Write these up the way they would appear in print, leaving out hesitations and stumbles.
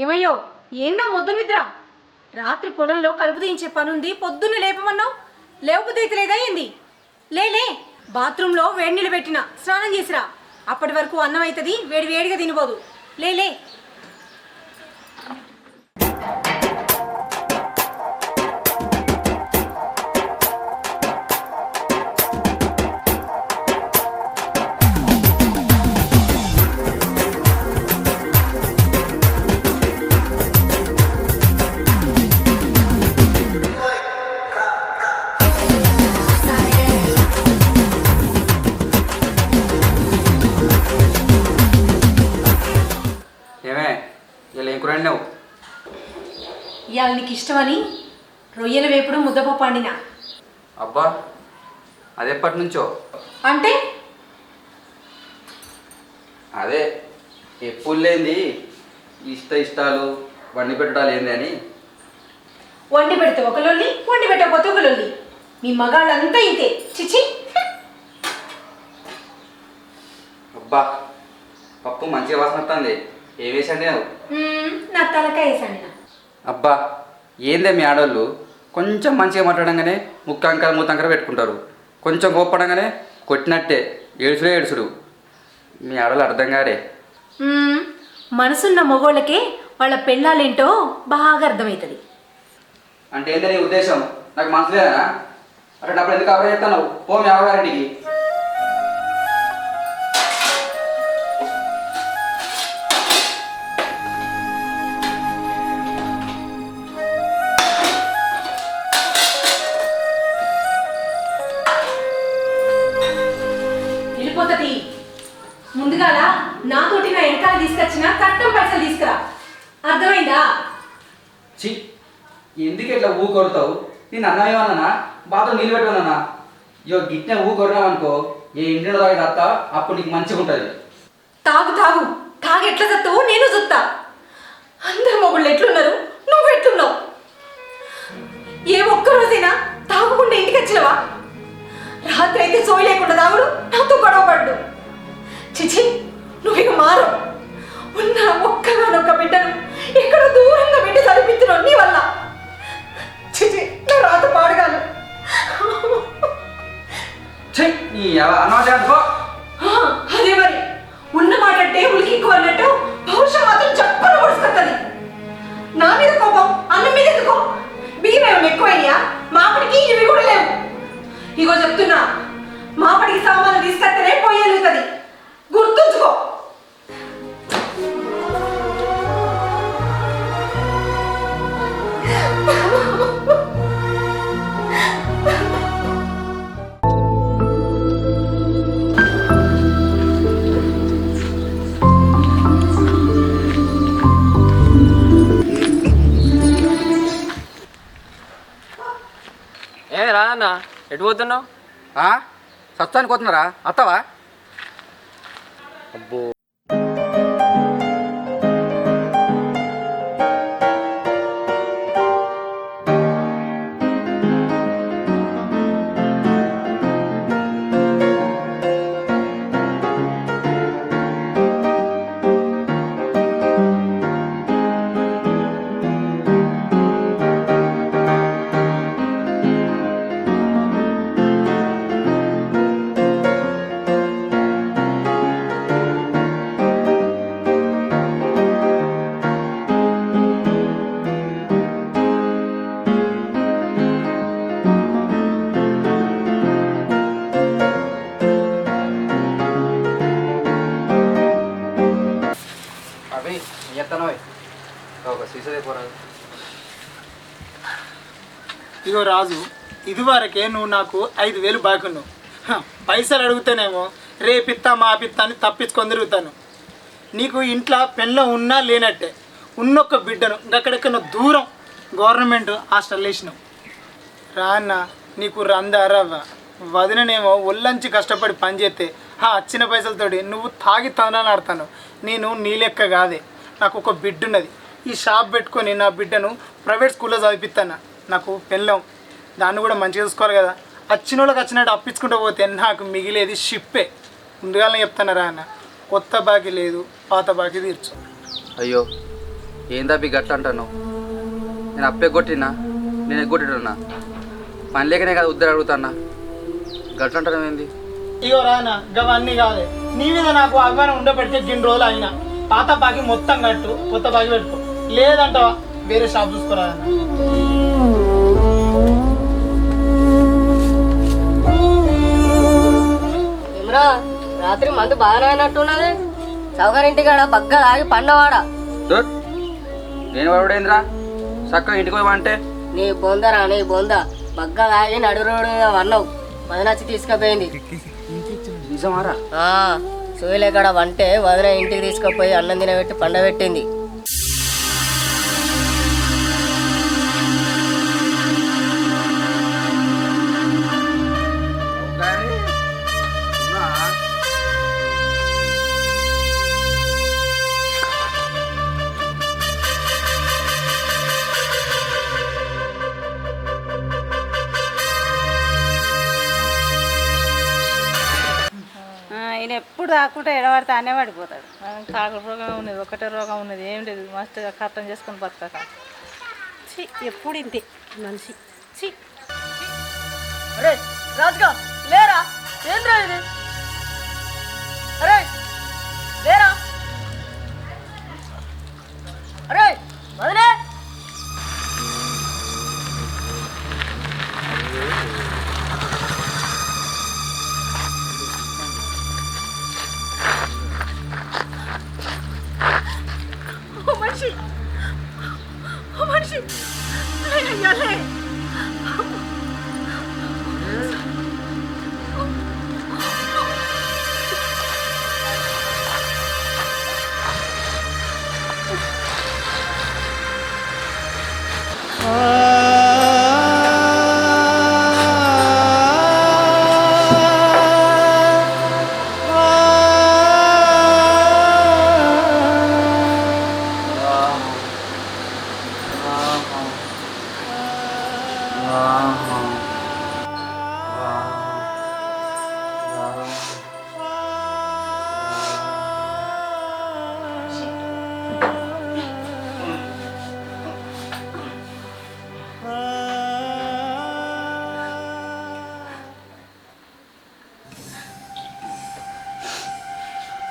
ఏమయ్యో ఏందా మొద్దు నిద్ర? రాత్రి పొలంలో కలుపు తీయించే పనుంది, పొద్దున్న లేపమన్నావు. లేవబుద్ధి అయితే లేదా ఏంది? లేలే, బాత్రూంలో వేడి నీళ్ళు పెట్టిన, స్నానం చేసిరా. అప్పటి వరకు అన్నం అవుతుంది, వేడి వేడిగా తినిపోదు. లేలే. ఏమే ఇలా ఏం కూర నువ్వు? ఇవాళ నీకు ఇష్టమని రొయ్యల వేపుడు ముద్దపప్పు వండినా. అబ్బా, అది ఎప్పటి నుంచో? అంటే అదే ఎప్పుడు లేనిది ఇష్టాలు వండి పెట్టడాలు ఏంది అని. వండి పెడితే ఒక లొల్లి, వండి పెట్టకపోతే ఒక లొల్లి. మీ మగాళ్ళంతా ఇంతే. చిచి. అబ్బా, పప్పు మంచిగా వాసన వస్తుంది. ఏం వేసండి నువ్వు? నా తలకాయ వేసాను. అబ్బా, ఏందే మీ ఆడవాళ్ళు కొంచెం మంచిగా మాట్లాడంగానే ముక్కంకర మూతంకర పెట్టుకుంటారు, కొంచెం కోప్పడంగానే కొట్టినట్టే ఏడుచుడు. మీ ఆడవాళ్ళు అర్థం కారే. మనసున్న మగోళ్ళకే వాళ్ళ పెళ్ళాలేంటో బాగా అర్థమవుతుంది. అంటే ఏంటో నీ ఉద్దేశం? నాకు మనసు లేదనా? అంటే అప్పుడు ఎందుకు కవర్ చేస్తాను? పో మీ అవ్వగారింటికి. వెళ్ళిపోతుంది. ముందుగాల నాతోటి నా వెనకాల తీసుకొచ్చిన కట్టం పైసలు తీసుకురా. అర్థమైందా? చి, ఎందుకు ఇట్లా ఊ కొడతావు? నేను అన్నమేమన్నా బాగా నీళ్ళు పెట్టుకున్నా? ఇయో గిట్నే ఊ కొడినావు అనుకో, ఏ ఇంటిలో తాగి తాత అప్పుడు నీకు మంచిగా ఉంటుంది. తాగు తాగు, తాగి ఎట్లా చస్తావు నేను చూస్తా. అందరు మొగుళ్ళు ఎట్లున్నారు, నువ్వు ఎట్లున్నావు? ఏ ఒక్కరోజైనా తాగుకుండా ఇంటికి వచ్చినవా? రాత్రి అయితే సోయి లేకుండా తాగుడు, నాతో గొడవపడ్డు. చిచి, నువ్వు ఇక మారు. ఉన్న ఒక్కగానొక్క బిడ్డను ఎక్కడో దూరంగా పెట్టి చదివిస్తున్నావు నీ వల్ల. చిచి, నా రాత పాడగాను. అదే మరి, ఉన్న మాట అంటే ఉలికి ఎక్కువ అన్నట్టు భవిష్యత్ మాత్రం చెప్పని పొడుచుకొస్తుంది. నా మీద కోపం, అన్నం మీద ఎందుకో? బియ్యం ఏమైనా ఎక్కువయ్యా? మాపడికి ఇవి కూడా లేవు. ఇగో చెప్తున్నా, మాపడికి సామాన్లు తీసుకొస్తేనే పోయేలుగుతుంది. గుర్తుంచుకో. ఏ రా అన్న, ఎటు పోతున్నావు? సత్తానికి పోతున్నారా? అత్తవా? అబ్బో, అవి ఎత్తనో ఒక సీసదే పోరాదు. ఇగో రాజు, ఇదివరకే నువ్వు నాకు 5,000 బాకున్నావు. పైసలు అడుగుతానేమో రేపిత్తా మాపిత్తా అని తప్పించుకొని తిరుగుతాను. నీకు ఇంట్లో పెళ్ళం ఉన్నా లేనట్టే. ఉన్నొక్క బిడ్డను ఇంకక్కడెక్కడ దూరం గవర్నమెంట్ హాస్టల్ వేసినావు. రాన్న నీకు రందారవ్వ వదిననేమో ఒళ్ళంచి కష్టపడి పనిచేస్తే వచ్చిన పైసలతోటి నువ్వు తాగి తానాలు ఆడతాను. నేను నీ లెక్క కాదే, నాకు ఒక బిడ్డ ఉన్నది. ఈ షాప్ పెట్టుకొని నా బిడ్డను ప్రైవేట్ స్కూల్లో చదివిస్తాను. నాకు పెళ్ళం, దాన్ని కూడా మంచిగా చూసుకోవాలి కదా. వచ్చిన వాళ్ళకి వచ్చినట్టు అప్పించుకుంటూ పోతే నాకు మిగిలేది షిప్పే. ముందుగానే చెప్తాను రా అన్న, కొత్త బాకీ లేదు, పాత బాకీ తీర్చు. అయ్యో, ఏం తప్పి గట్ల అంటాను? నేను అప్పే కొట్టినా, నేను ఎగ్గొట్టినా పని లేకనే కదా ఉద్దరు అడుగుతానా. గట్ల అంటాను ఏంది? ఇగో రానా గవన్నీ కాదే, నీ మీద నాకు అభిమానం ఉండబెడితే గిన్ని రోజులు అయినా పాత బాకి మొత్తం కట్టు, కొత్త బాకి పెట్టుకో. లేదంటావా వేరే షాప్ చూసుకోరా అన్న. ఏమరా రాత్రి మందు బాగానే అయినట్టున్నది. సౌకర్యింటికాడ బగ్గ ఆగి పండవాడ. దూర్ నేను వాడేంద్రా చక్కగా ఇంటికి పోయమంటే నీ బొందరా నీ బొంద బగ్గ ఆగి నడురోడు అన్నావు. వదినచ్చి తీసుకుపోయింది. నిజమారా? సూయలేకాడ వంటే వదిన ఇంటికి తీసుకుపోయి అన్నం తినబెట్టి పండబెట్టింది. ఆయన ఎప్పుడు ఆకుంటే ఎడబడితే అనే పడిపోతాడు. కాకు రోగం ఉన్నది, ఒకటే రోగం ఉన్నది, ఏం లేదు. మస్తుగా కష్టం చేసుకొని బతకక ఎప్పుడు ఇంతే మనిషి. అరే రాజుగా లేరా, ఏంద్రా ఇది? అరే లేరా, అరే వదిలే. మనిషి అయ్యాలే.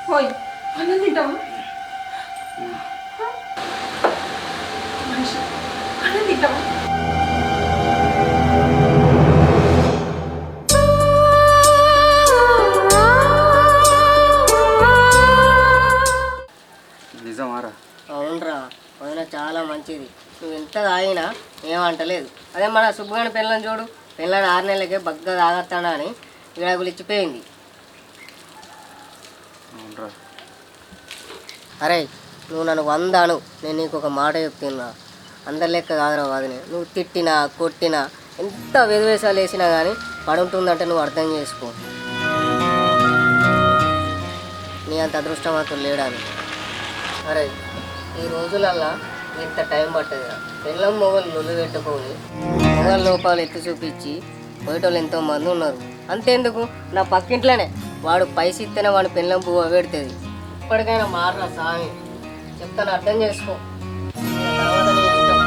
పోయి అన్నం తింటావా? మనిషి అన్నం తింటావా? నిజమారా? అవునరా, వదిన చాలా మంచిది. నువ్వు ఎంత తాగినా ఏమంటలేదు. అదే మన సుబ్బుగాని పిల్లని చూడు, పిల్లని 6 నెలలకే బగ్గ తాగత్తాడా అని విడాకులు ఇచ్చిపోయింది. అవునరా? అరే నువ్వు నన్ను 100 అను, నేను నీకు ఒక మాట చెప్తున్నా. అందరి లెక్క కాదురా వదిన. నువ్వు తిట్టినా కొట్టినా ఎంత వెధవేషాలు వేసినా కానీ పడుంటుందంటే నువ్వు అర్థం చేసుకో. నీ అంత అదృష్టవంతులు లేడాను. అరే ఈ రోజులల్లా ఇంత టైం పట్టదురా. పిల్లం మొగలు లొల్లు పెట్టుకొని మొగల లోపాలు ఎత్తి చూపించి బయటోళ్ళు ఎంతోమంది ఉన్నారు. అంతేందుకు నా పక్కింట్లోనే వాడు పైసి ఇస్తేనే వాడి పిల్లం పువ్వు పెడుతుంది. ఇప్పటికైనా మారరా స్వామి, చెప్తాను అర్థం చేసుకో. తర్వాత నీ ఇష్టం.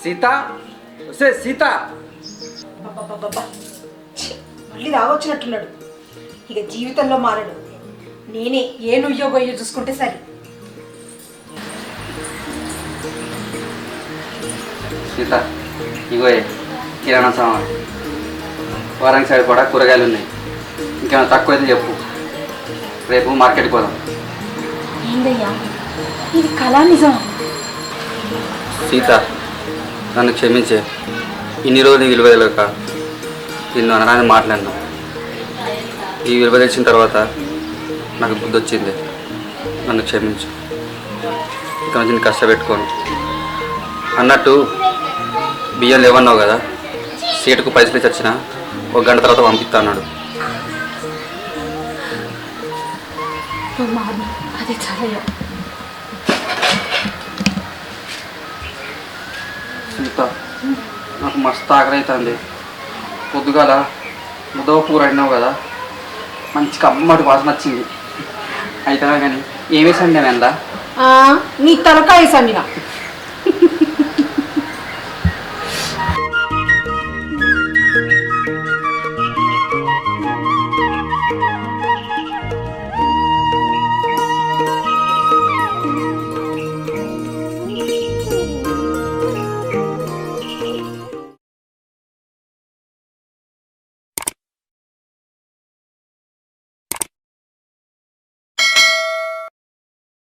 సీత సీత అబ్బబ్బబ్బబ్బా. ఛీ, మళ్ళీ రావచ్చినట్టున్నాడు. ఇక జీవితంలో మారడు. నేనే ఏ నుయ్యో గొయ్యో చూసుకుంటే సరే. సీత ఇగో కిరాణా సామాన్ వారానికి సరిపడా కూరగాయలు ఉన్నాయి. ఇంకేమైనా తక్కువ అయితే చెప్పు, రేపు మార్కెట్కి పోదాం. ఏందయ్యా ఇది కళా నిజం? సీత నన్ను క్షమించే, ఇన్ని రోజులు విలువ తెలియక నిన్ను అనరాని మాట్లాడినా. ఈ విలువ తెలిసిన తర్వాత నాకు బుద్ధి వచ్చింది. నన్ను క్షమించు, ఇక నుంచి నేను కష్టపెట్టుకోను. అన్నట్టు బియ్యం లేవన్నావు కదా, సీటుకు పైసలు ఇచ్చి వచ్చిన 1 గంట తర్వాత పంపిస్తా అన్నాడు. అదే చాలా. సీత నాకు మస్తు ఆకలి అవుతుంది. పొద్దుగాల ముదో కూర అడినావు కదా, మంచి కమ్మటి వాసన వచ్చింది. అయితే కానీ ఏమేసండి నేను ఎందా నీ తలకాయ సండిన